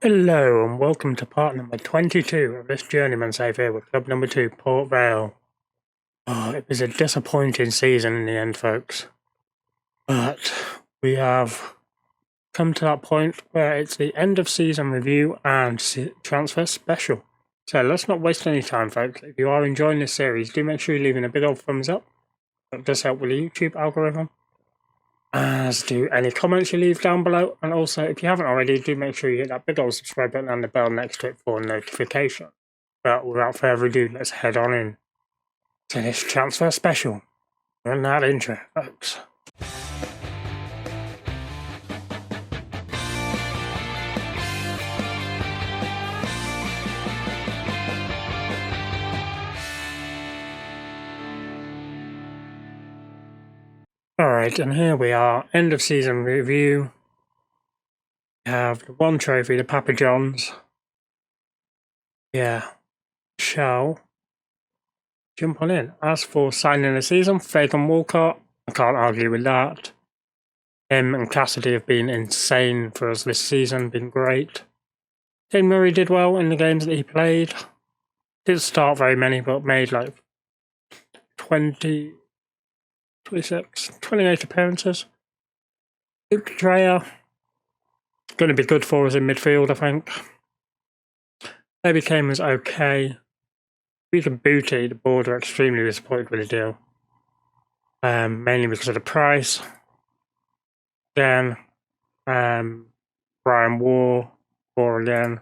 Hello and welcome to part number 22 of this Journeyman save here with club number 2, Port Vale. It was a disappointing season in the end, folks. But we have come to that point where it's the end of season review and transfer special. So let's not waste any time, folks. If you are enjoying this series, do make sure you're leaving a big old thumbs up. That does help with the YouTube algorithm. As do any comments you leave down below, and also if you haven't already, do make sure you hit that big old subscribe button and the bell next to it for notification. But without further ado, let's head on in to this transfer special. Run that intro, folks. Alright, and here we are, end of season review. We have the one trophy, the Papa John's. Yeah, shall jump on in. As for signing the season, Fagan Walcott, I can't argue with that. Him and Cassidy have been insane for us this season, been great. Tim Murray did well in the games that he played. Didn't start very many, but made like 20, 26, 28 appearances. Luke Dreyer, going to be good for us in midfield, I think. Maybe Kane was okay. Regan Booty, the board are extremely disappointed with the deal. Mainly because of the price. Again, Brian War again.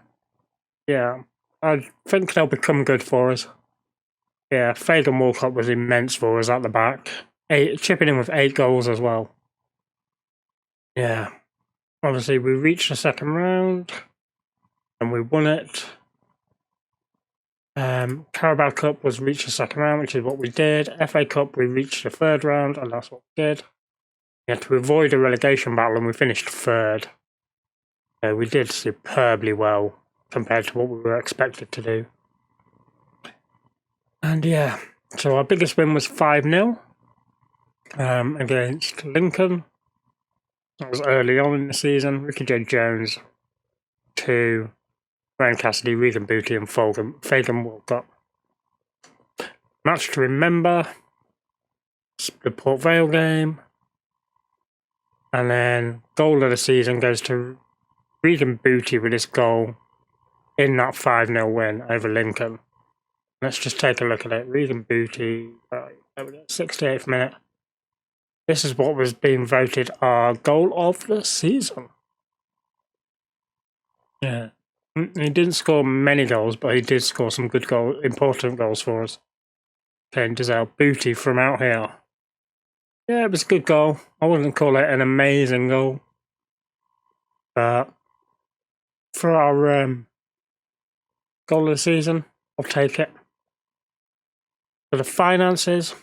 Yeah, I think they'll become good for us. Yeah, Fagan Walcott was immense for us at the back. Chipping in with 8 goals as well. Yeah, obviously we reached the second round and we won it. Carabao Cup was reached the second round, which is what we did. FA Cup we reached the third round, and that's what we did. We had to avoid a relegation battle, and we finished third. So we did superbly well compared to what we were expected to do. And yeah, so our biggest win was 5-0 against Lincoln. That was early on in the season. Ricky J. Jones, 2. Ryan Cassidy, Regan Booty, and Fagan Walcott. Match to remember, the Port Vale game. And then goal of the season goes to Regan Booty with his goal in that 5-0 win over Lincoln. Let's just take a look at it. Regan Booty, 68th minute. This is what was being voted our goal of the season. Yeah. He didn't score many goals, but he did score some good important goals for us. Kane does our Booty from out here. Yeah, it was a good goal. I wouldn't call it an amazing goal. But for our goal of the season, I'll take it. For the finances,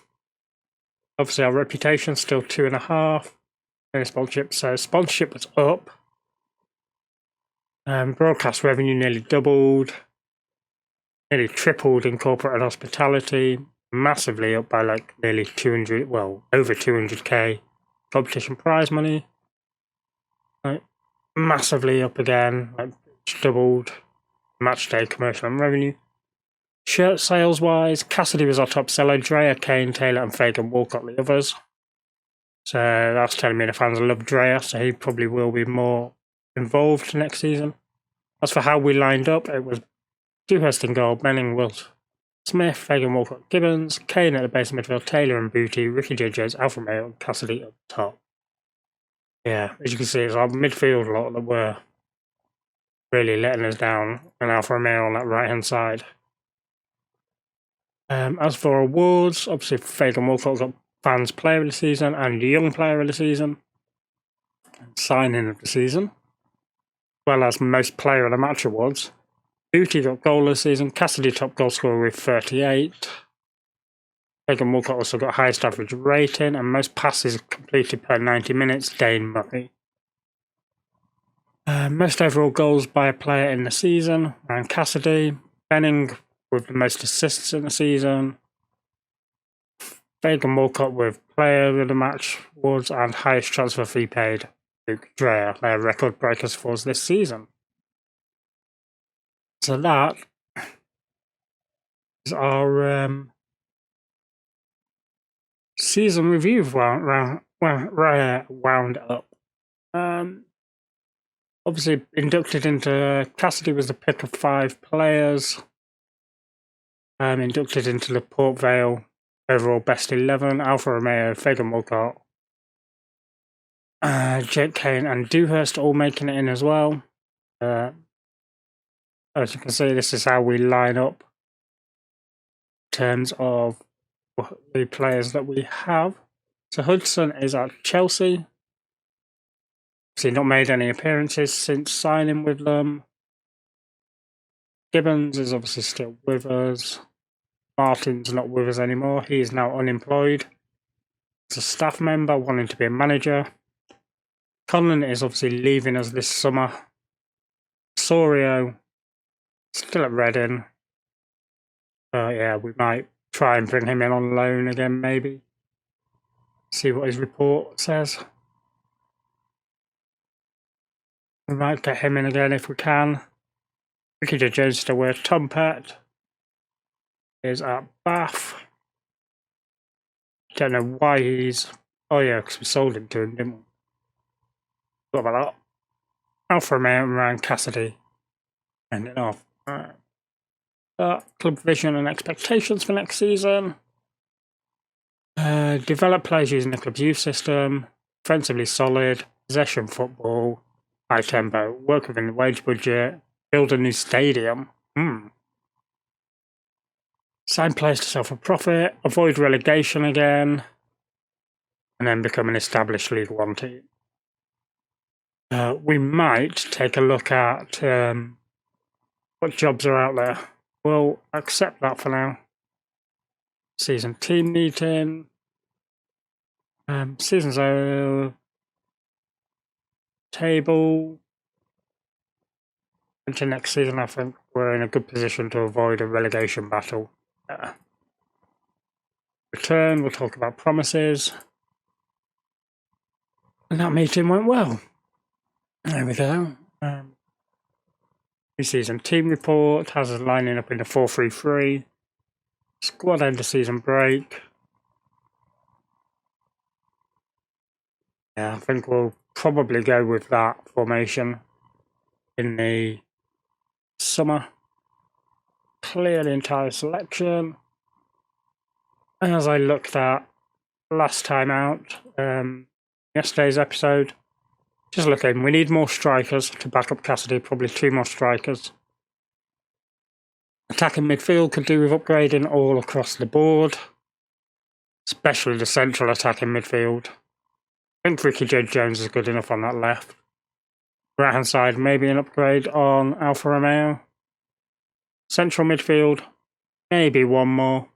obviously our reputation still 2.5. And sponsorship, so sponsorship was up. Broadcast revenue nearly doubled, nearly tripled in corporate and hospitality, massively up by like nearly 200, well, over 200k. Competition prize money, like, massively up again, like doubled. Match day commercial and revenue. Shirt sales wise, Cassidy was our top seller, Dreyer, Kane, Taylor, and Fagan Walcott the others. So that's telling me the fans love Dreyer, so he probably will be more involved next season. As for how we lined up, it was Dewhurst in goal, Benning, Wilt, Smith, Fagan, Walcott, Gibbons, Kane at the base of midfield, Taylor and Booty, Ricky J. Jones, Alfred Mayo, and Cassidy up top. Yeah, as you can see, it's our midfield lot that were really letting us down, and Alfred Mayo on that right hand side. As for awards, obviously Fagan Walcott got Fans Player of the Season and Young Player of the Season. Signing of the season, as well as most Player of the Match awards. Booty got Goal of the Season, Cassidy top goal scorer with 38. Fagan Walcott also got highest average rating and most passes completed per 90 minutes, Dane Murray. Most overall goals by a player in the season, Ryan Cassidy. Benning with the most assists in the season. Fagan Walcott with Player of the Match awards and highest transfer fee paid. Luke Dreyer, their record breakers for us this season. So that is our season review wound up. Obviously inducted into Cassidy was the pick of 5 players. Inducted into the Port Vale overall best 11. Alfa Romeo, Fagan Walcott, Jake Kane and Dewhurst all making it in as well. As you can see, this is how we line up in terms of the players that we have. So Hudson is at Chelsea. He's not made any appearances since signing with them. Gibbons is obviously still with us. Martin's not with us anymore. He is now unemployed. He's a staff member wanting to be a manager. Conlon is obviously leaving us this summer. Sorio still at Reading. Yeah, we might try and bring him in on loan again, maybe. See what his report says. We might get him in again if we can. Ricky Jones still with Tom Pett is at Bath. Don't know why he's... Oh yeah, because we sold him to him, didn't we? What about that? Alfa Romeo and Ryan Cassidy. Ending off. Alright. Club vision and expectations for next season. Develop players using the club's youth system. Defensively solid. Possession football. High tempo. Work within the wage budget. Build a new stadium. Sign players to sell for profit. Avoid relegation again. And then become an established League One team. We might take a look at what jobs are out there. We'll accept that for now. Season team meeting. Season table. Into next season, I think we're in a good position to avoid a relegation battle. Return, we'll talk about promises. And that meeting went well. There we go. Season team report has us lining up in the 4-3-3. Squad end of season break. Yeah, I think we'll probably go with that formation in the summer. Clear the entire selection. As I looked at last time out, yesterday's episode, just looking, we need more strikers to back up Cassidy, probably 2 more strikers. Attacking midfield could do with upgrading all across the board, especially the central attacking midfield. I think Ricky Jones is good enough on that left. Right hand side, maybe an upgrade on Alfa Romeo. Central midfield, maybe 1 more.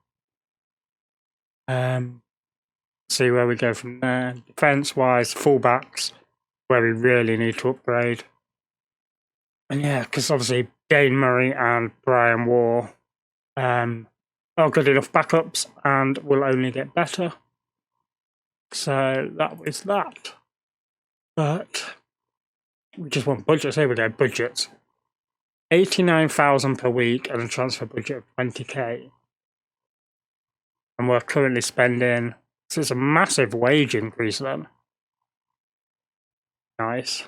See where we go from there. Defence wise, fullbacks, where we really need to upgrade. And yeah, because obviously Dane Murray and Brian Waugh are good enough backups and will only get better. So that was that. But we just want budgets. Here we go, budgets. 89,000 per week and a transfer budget of 20k. And we're currently spending, so it's a massive wage increase then. Nice.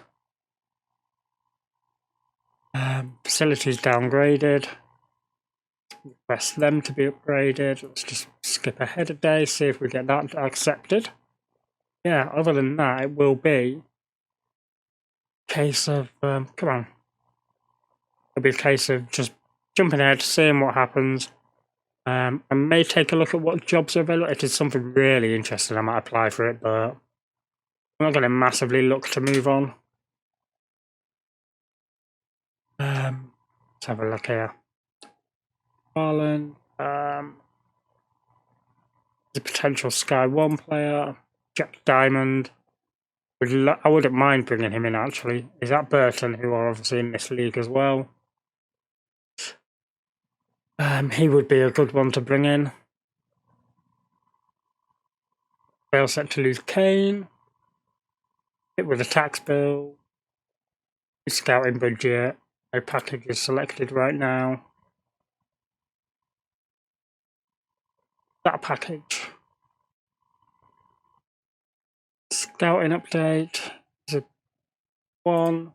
Facilities downgraded. Request them to be upgraded. Let's just skip ahead a day, see if we get that accepted. Yeah, other than that, it will be a case of, come on. It'll be a case of just jumping ahead, seeing what happens. I may take a look at what jobs are available. If it's something really interesting, I might apply for it, but I'm not going to massively look to move on. Let's have a look here. Harlan, the potential Sky One player, Jack Diamond. I wouldn't mind bringing him in actually. Is that Burton, who are obviously in this league as well? He would be a good one to bring in. Vale set to lose Kane. Hit with a tax bill. Scouting budget. No package is selected right now. That package. Scouting update. Is a 1.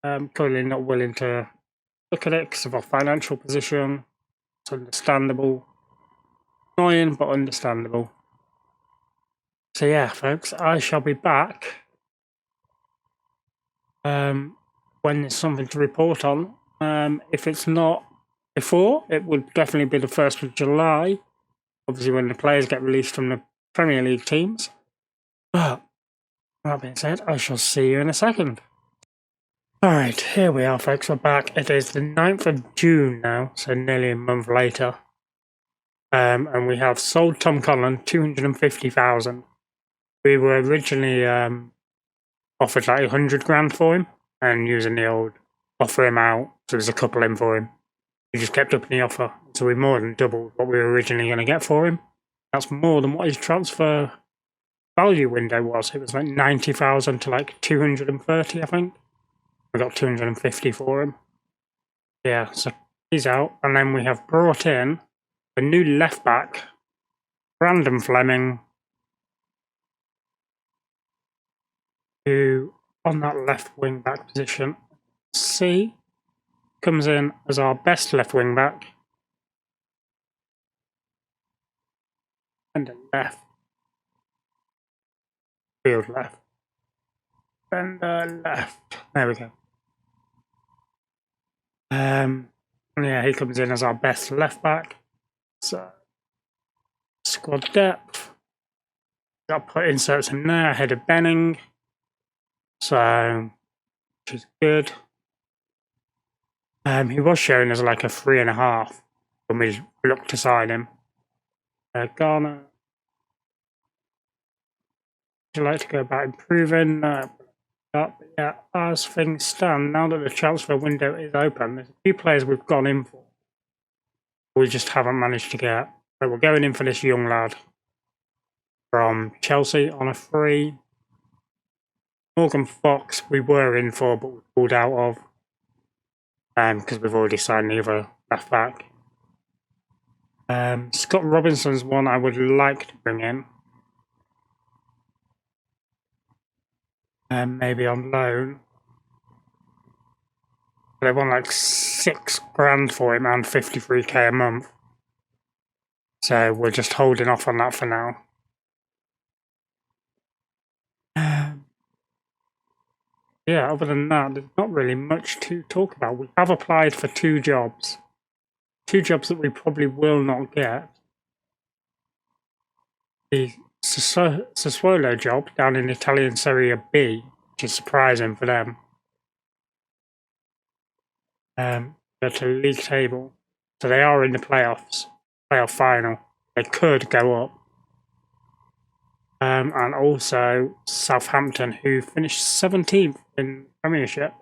Currently not willing to look at it because of our financial position. It's understandable. Annoying, but understandable. So yeah, folks, I shall be back when there's something to report on. If it's not before, it would definitely be the 1st of July. Obviously, when the players get released from the Premier League teams. But that being said, I shall see you in a second. Alright, here we are, folks. We're back. It is the 9th of June now, so nearly a month later. And we have sold Tom Conlon 250,000. We were originally offered like 100 grand for him, and using the old offer him out, so there's a couple in for him. We just kept up in the offer, so we more than doubled what we were originally going to get for him. That's more than what his transfer value window was. It was like 90,000 to like 230, I think. We got 250 for him. Yeah, so he's out. And then we have brought in a new left back, Brandon Fleming, who on that left wing back position, C, comes in as our best left wing back. And a left. Field left. And left. There we go. Yeah, he comes in as our best left back. So squad depth. Got to put inserts in there ahead of Benning. So which is good. He was shown as like a 3.5 when we looked to sign him. Garner. Would you like to go about improving? But yeah, as things stand, now that the transfer window is open, there's a few players we've gone in for. We just haven't managed to get. But we're going in for this young lad from Chelsea on a free. Morgan Fox we were in for, but we pulled out of because we've already signed the other left back. Scott Robinson's one I would like to bring in. Maybe on loan. They want like 6 grand for him and 53k a month. So we're just holding off on that for now. Yeah, other than that, there's not really much to talk about. We have applied for 2 jobs. 2 jobs that we probably will not get. The Sassuolo job down in Italian Serie B, which is surprising for them. Go to league table. So they are in the playoff final. They could go up. And also Southampton, who finished 17th in Premiership.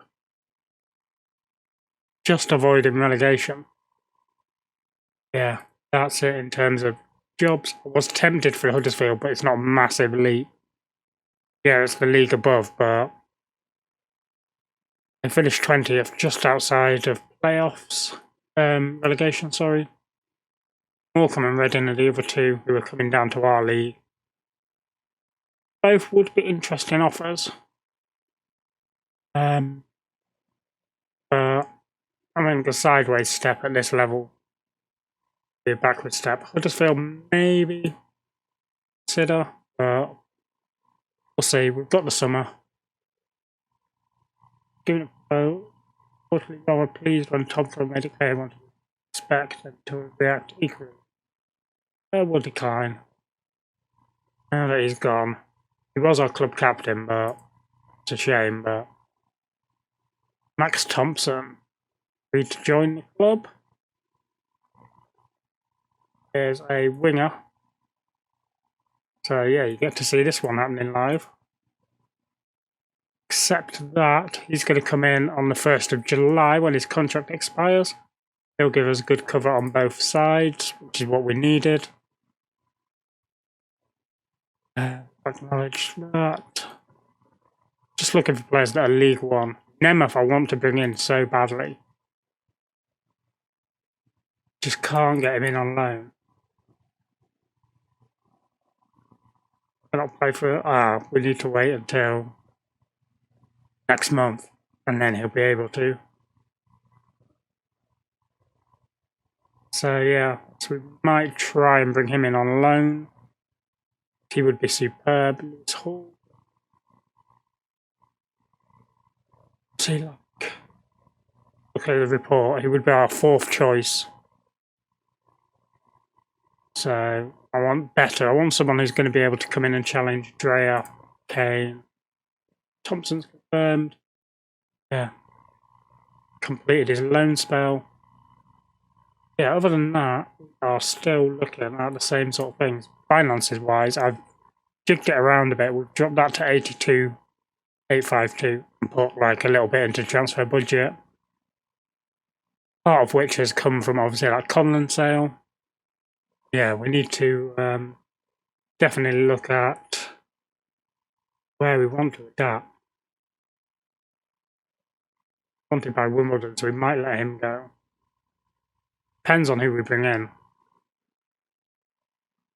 Just avoiding relegation. Yeah, that's it in terms of jobs. I was tempted for Huddersfield, but it's not a massive leap. Yeah, it's the league above, but they finished 20th, just outside of playoffs. Relegation, sorry. Morecambe and Reading are the other 2 who are coming down to our league. Both would be interesting offers. But I think a sideways step at this level be a backward step. Huddersfield maybe consider, but we'll see. We've got the summer. Giving it a go. Fortunately, rather pleased when Tom Throw made it clear he wanted to expect them to react equally. We'll decline. Now that he's gone. He was our club captain, but it's a shame. But Max Thompson agreed to join the club. There's a winger. So yeah, you get to see this one happening live. Except that he's going to come in on the 1st of July when his contract expires. He'll give us good cover on both sides, which is what we needed. Acknowledge that. Just looking for players that are League 1. Nemeth I want to bring in so badly. Just can't get him in on loan. Cannot play for... we need to wait until next month, and then he'll be able to. So yeah, so we might try and bring him in on loan. He would be superb. See, look at the report. He would be our 4th choice. So I want better. I want someone who's going to be able to come in and challenge Drea, Kane. Thompson's confirmed. Yeah. Completed his loan spell. Yeah, other than that, we are still looking at the same sort of things. Finances wise, I've jigged it around a bit. We've dropped that to 82,852 and put like a little bit into transfer budget. Part of which has come from obviously that Conlon sale. Yeah, we need to definitely look at where we want to adapt. Wanted by Wimbledon, so we might let him go. Depends on who we bring in.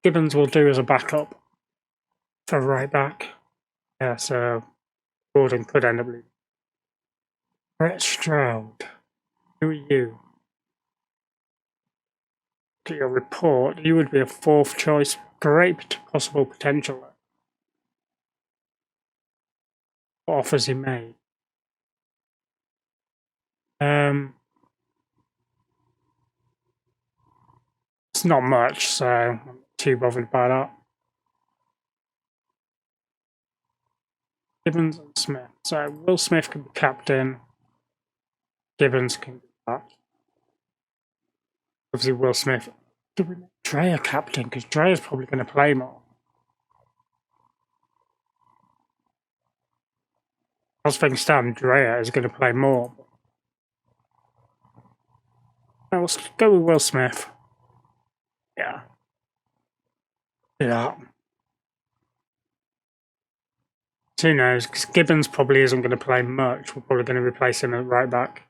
Gibbons will do as a backup for right back. Yeah, so Gordon could end up leaving. Brett Stroud. Who are you? To your report, you would be a 4th choice. Great possible potential. What offers he made? It's not much, so I'm not too bothered by that. Gibbons and Smith. So Will Smith can be captain. Gibbons can be that. Obviously, Will Smith. Do we make Drea captain? Because Drea's probably going to play more. As things stand, Drea is going to play more. Now let's go with Will Smith. Yeah. Do that. Who knows? Because Gibbons probably isn't going to play much. We're probably going to replace him at right back.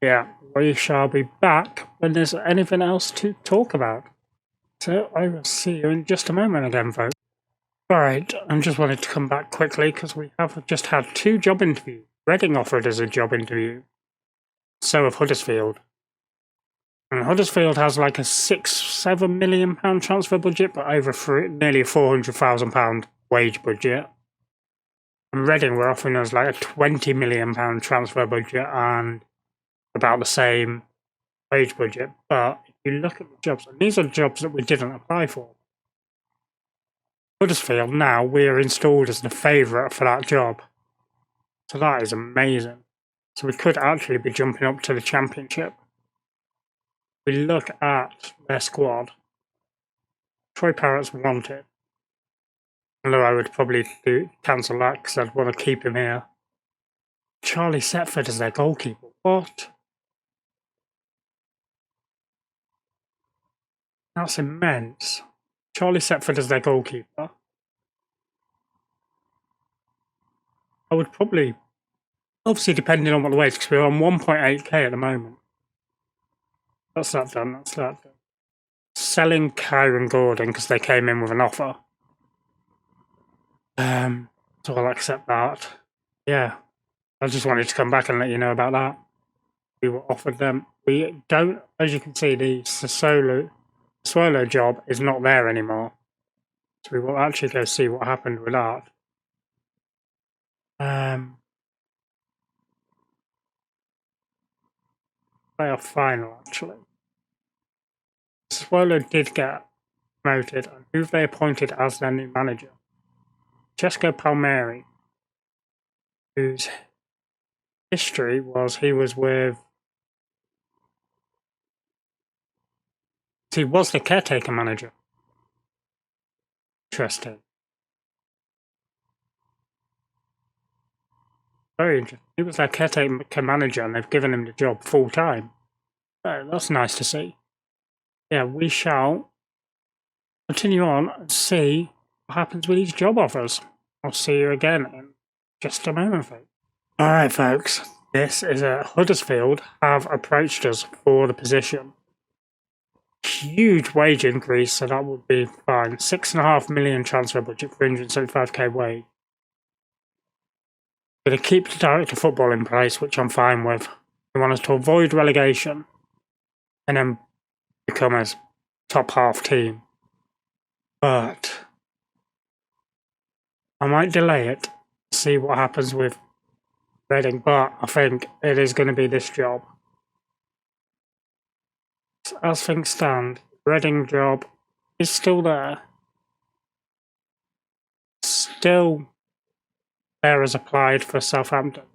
Yeah, we shall be back when there's anything else to talk about. So I will see you in just a moment again, folks. Alright, I just wanted to come back quickly because we have just had 2 job interviews. Reading offered us a job interview. So have Huddersfield. And Huddersfield has like a £6-7 million transfer budget, but over nearly £400,000 wage budget. And Reading were offering us like a £20 million transfer budget and about the same wage budget. But if you look at the jobs, and these are jobs that we didn't apply for. Huddersfield, now we are installed as the favourite for that job. So that is amazing. So we could actually be jumping up to the Championship. We look at their squad. Troy Parrott's wanted. Although I would probably cancel that because I'd want to keep him here. Charlie Setford is their goalkeeper. What? That's immense. Charlie Setford is their goalkeeper. I would probably, obviously depending on what the wage, because we're on 1.8k at the moment. That's that done, that's that done. Selling Kyron Gordon because they came in with an offer. So I'll accept that. Yeah, I just wanted to come back and let you know about that. We were offered them. We don't, as you can see, the Swallow job is not there anymore. So we will actually go see what happened with that. Playoff final, actually. Swallow did get promoted, and who they appointed as their new manager? Francesco Palmieri, whose history was he was the caretaker manager. Interesting. Very interesting. He was their caretaker manager and they've given him the job full time. That's nice to see. Yeah, we shall continue on and see what happens with these job offers. I'll see you again in just a moment, folks. Alright folks, this is Huddersfield have approached us for the position. Huge wage increase, so that would be fine. 6.5 million transfer budget, 375k wage. Going to keep the director of football in place, which I'm fine with. They want us to avoid relegation and then become a top half team. But I might delay it, see what happens with Reading, but I think it is going to be this job. As things stand, Reading job is still there. Still there as applied for Southampton.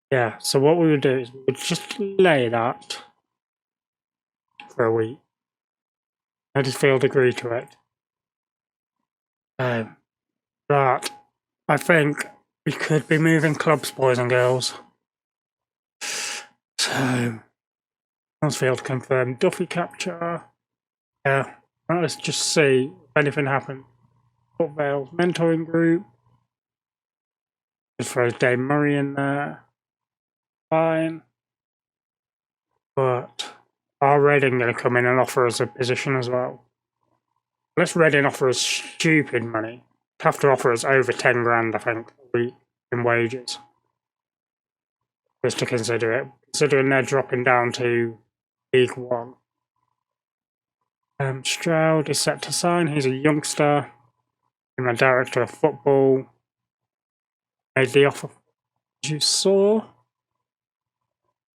Yeah, so what we would do is we would just delay that for a week. Huddersfield agree to it. But I think we could be moving clubs, boys and girls. So, Huddersfield confirmed Duffy capture. Yeah, let's just see if anything happens. Vale mentoring group. Just throw Dave Murray in there. Fine. But are Reading going to come in and offer us a position as well? Unless Reading offer us stupid money, have to offer us over 10 grand, I think, a week in wages. Just to consider it. Considering they're dropping down to League One. Stroud is set to sign. He's a youngster. I'm a director of football. Made the offer, as you saw.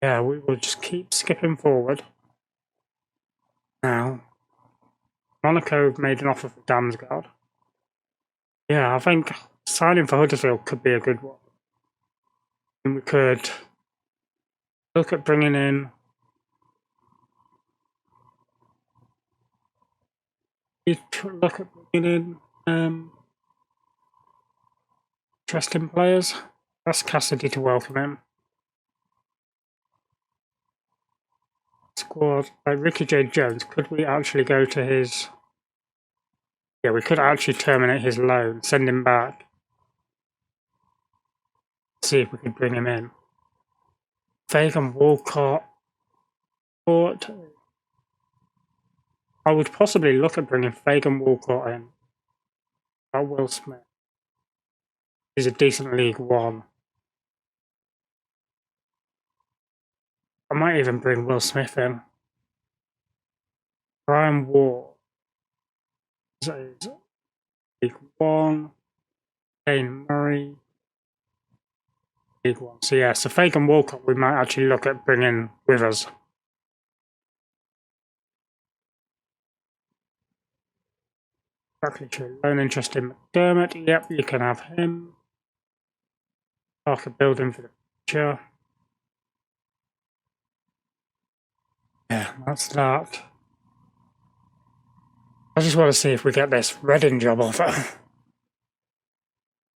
Yeah, we will just keep skipping forward. Now, Monaco made an offer for Damsgaard. Yeah, I think signing for Huddersfield could be a good one. And we could look at bringing in interesting players. Ask Cassidy to welcome him. Squad like Ricky J. Jones. Could we actually go to his? Yeah, we could actually terminate his loan, send him back, see if we could bring him in. Fagan Walcott. But I would possibly look at bringing Fagan Walcott in. About Will Smith. He's a decent League One. I might even bring Will Smith in. Brian Ward is League One. Dane Murray. League One. So yeah, so Fagan Walcott we might actually look at bringing with us. Exactly true. Loan interest in McDermott. Yep, you can have him. Parker building for the future. Yeah, that's that. I just want to see if we get this Reading job offer.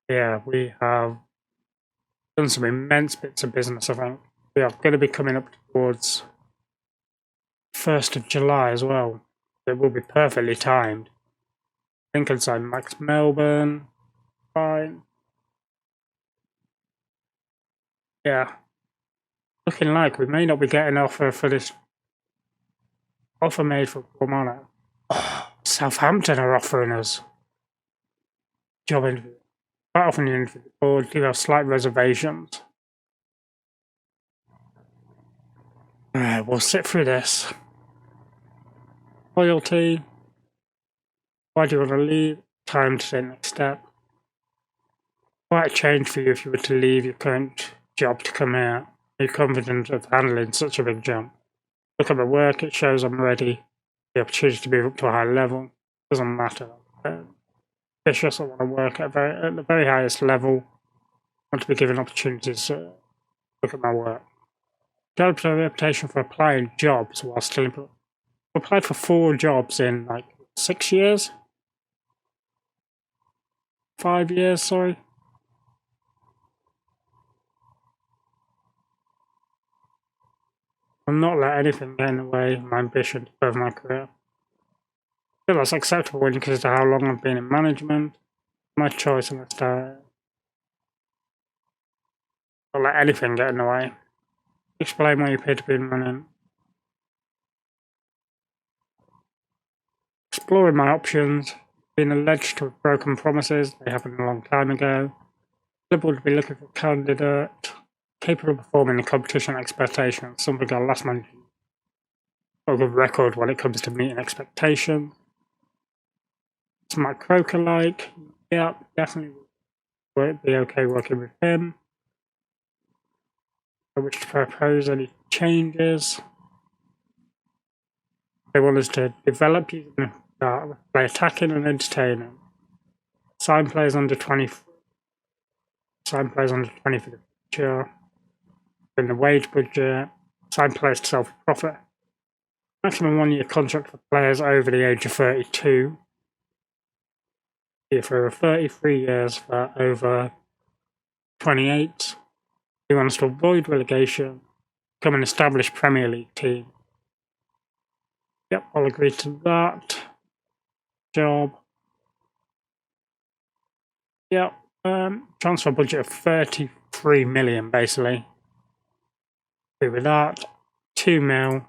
Yeah, we have done some immense bits of business, I think. We are going to be coming up towards 1st of July as well. It will be perfectly timed. Lincoln side Max Melbourne. Fine. Yeah. Looking like we may not be getting an offer for this. Offer made for Romano. Oh, Southampton are offering us job interview. Quite often the interview board do have slight reservations. Alright, we'll sit through this. Loyalty. Why do you want to leave? Time to take the next step. Quite a change for you if you were to leave your current job to come here. Are you confident of handling such a big jump? Look at my work, it shows I'm ready. The opportunity to move up to a high level. Doesn't matter. Ambitious, I want to work at the very highest level. I want to be given opportunities to look at my work. Developed a reputation for applying jobs while still employed. Applied for 4 jobs in like 6 years? 5 years, sorry. I'll not let anything get in the way of my ambition to further my career. I feel that's acceptable when you consider how long I've been in management. My choice in this Don't let anything get in the way. Explain why you appear to be running. Exploring my options. Being alleged to have broken promises. They happened a long time ago. Liberal to be looking for a candidate capable of performing the competition expectations. Something our last man got a good record when it comes to meeting expectations. It's my Croker like. Yeah, definitely would be okay working with him. I wish to propose any changes. They want us to develop using by attacking and entertaining. Sign players under 20. Sign players under 20 for the future. In the wage budget. Sign players to self-profit. Maximum 1-year contract for players over the age of 32. Here for 33 years for over 28. He wants to avoid relegation. Become an established Premier League team. Yep, I'll agree to that. Job. Yep. Transfer budget of 33 million, basically. Agree with that. 2 mil.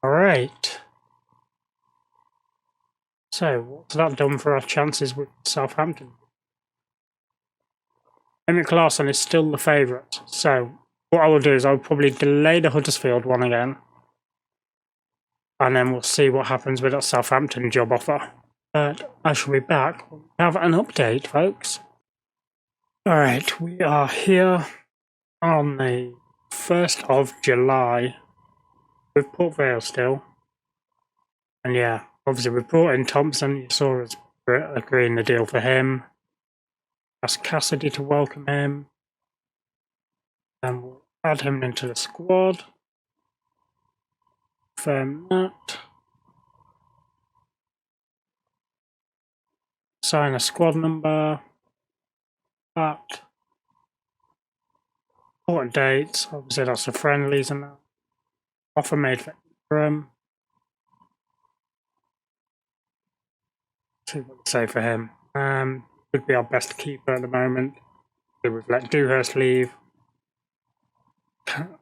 Alright. So, what's that done for our chances with Southampton? Henrik Larsson is still the favourite. So, what I will do is I'll probably delay the Huddersfield one again. And then we'll see what happens with that Southampton job offer. But I shall be back. We'll have an update, folks. Alright, we are here on the 1st of July with Port Vale still. And yeah, obviously we brought in Thompson. You saw us agreeing the deal for him. Ask Cassidy to welcome him. And we'll add him into the squad. Confirm that. Assign a squad number. That. Important dates. Obviously that's the friendlies and that. Offer made for Ingram. See what to say for him. Would be our best keeper at the moment. We've let Dewhurst leave.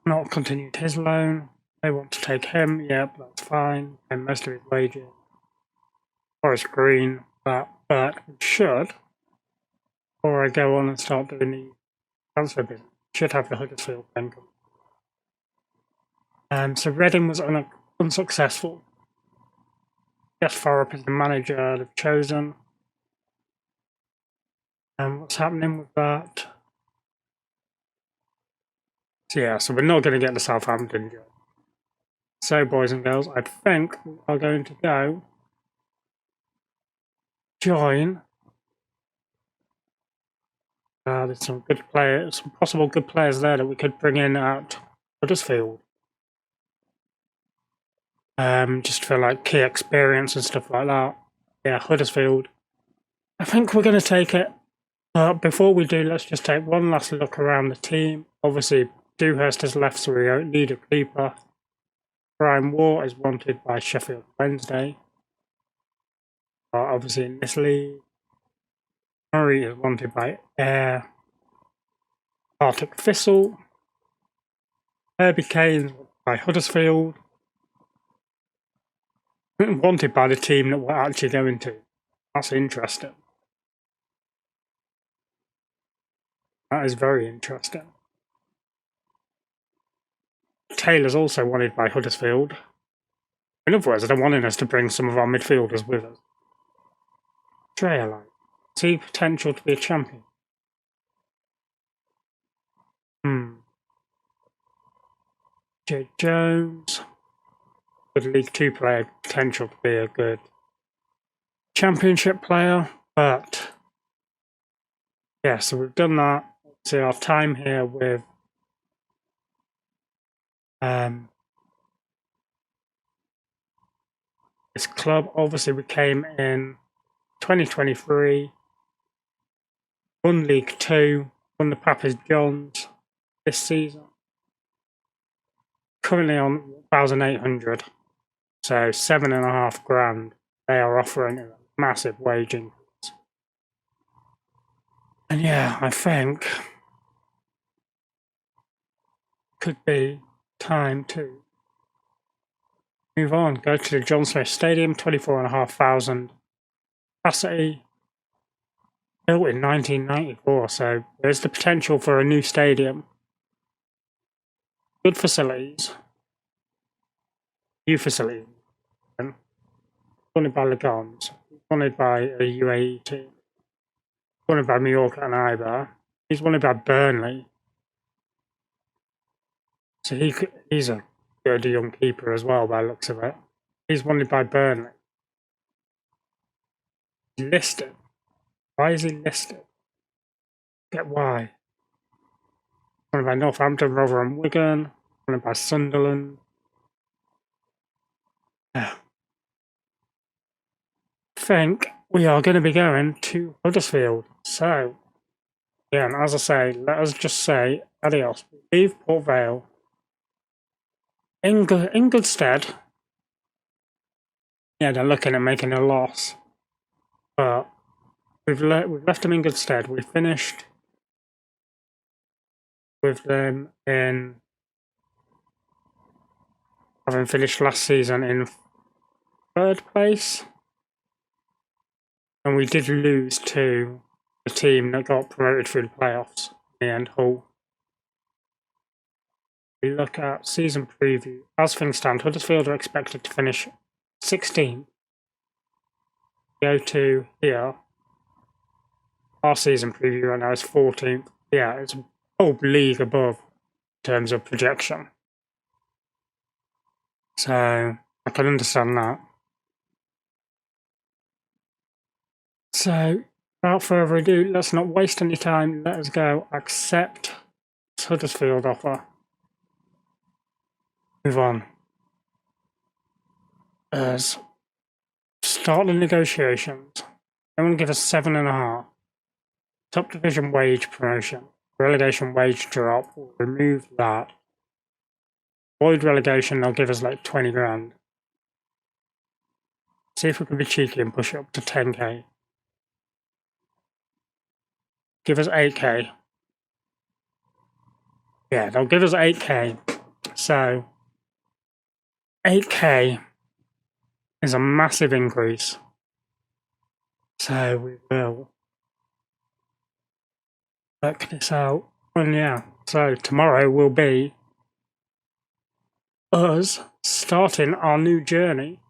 Not continued his loan. They want to take him. Yep, that's fine. And most of his wages. Forest Green. But we should. Before I go on and start doing the transfer business, should have the Huddersfield then come. So Reading was unsuccessful. Jeff Farrup is the manager they've chosen. And what's happening with that? So yeah, so we're not going to get the Southampton job. So boys and girls, I think we are going to go join. There's some good players, some possible good players there that we could bring in at Huddersfield. Just for like key experience and stuff like that. Yeah, Huddersfield. I think we're going to take it. But before we do, let's just take one last look around the team. Obviously, Dewhurst has left, so we don't need a keeper. Brian Waugh is wanted by Sheffield Wednesday. Obviously, in this league. Murray is wanted by Ayr. Arctic Thistle. Herbie Kane's by Huddersfield. Wanted by the team that we're actually going to. That's interesting. That is very interesting. Taylor's also wanted by Huddersfield. In other words, they're wanting us to bring some of our midfielders with us. Treyalite. See potential to be a champion. Jay Jones. Good League 2 player, potential to be a good Championship player, but yeah, so we've done that. See our time here with this club. Obviously, we came in 2023, won League 2, won the Papas Johns this season. Currently on 1,800, so $7,500. They are offering a massive wage increase. And yeah, I think could be time to move on. Go to the John Smith Stadium, 24,500 capacity, built in 1994. So there's the potential for a new stadium. Good facilities, new facilities. Funded by Legons, funded by a UAE team, funded by Mallorca and Ibar. He's funded by Burnley. So he's a good young keeper as well, by the looks of it. He's funded by Burnley. He's listed. Why is he listed? Get why. Funded by Northampton, Rotherham, Wigan. Funded by Sunderland. Yeah. I think we are going to be going to Huddersfield. So, yeah, and as I say, let us just say adios. Leave Port Vale in good stead. Yeah, they're looking at making a loss, but we've left them in good stead. We finished with them in having finished last season in 3rd place, and we did lose to the team that got promoted through the playoffs in the end, Hull. We look at season preview. As things stand, Huddersfield are expected to finish 16th. Go to here. Our season preview right now is 14th. Yeah, it's a whole league above in terms of projection. So I can understand that. So without further ado, let's not waste any time. Let us go accept Huddersfield offer. Move on. As start the negotiations. They want to give us 7.5. Top division wage promotion. Relegation wage drop. We'll remove that. Void relegation, they'll give us like 20 grand. See if we can be cheeky and push it up to 10k. Give us 8k. Yeah, they'll give us 8k. So 8k is a massive increase. So we will work this out. And yeah, so tomorrow will be us starting our new journey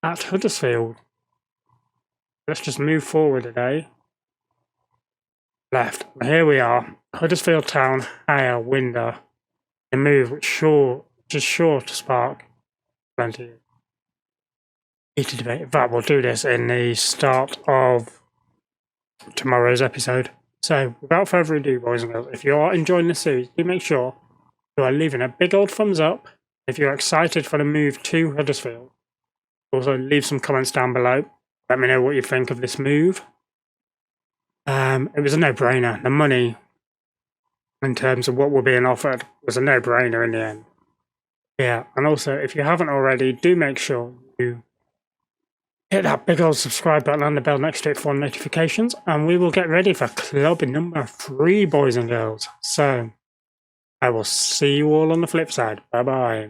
at Huddersfield. Let's just move forward today. Left. Here we are. Huddersfield Town, higher window. A move which is sure to spark plenty of heated debate. In fact, we'll do this in the start of tomorrow's episode. So, without further ado, boys and girls, if you are enjoying this series, do make sure you are leaving a big old thumbs up if you're excited for the move to Huddersfield. Also, leave some comments down below. Let me know what you think of this move. It was a no-brainer. The money, in terms of what we're being offered, was a no-brainer in the end. Yeah, and also, if you haven't already, do make sure you hit that big old subscribe button and the bell next to it for notifications, and we will get ready for club number 3, boys and girls. So, I will see you all on the flip side. Bye-bye.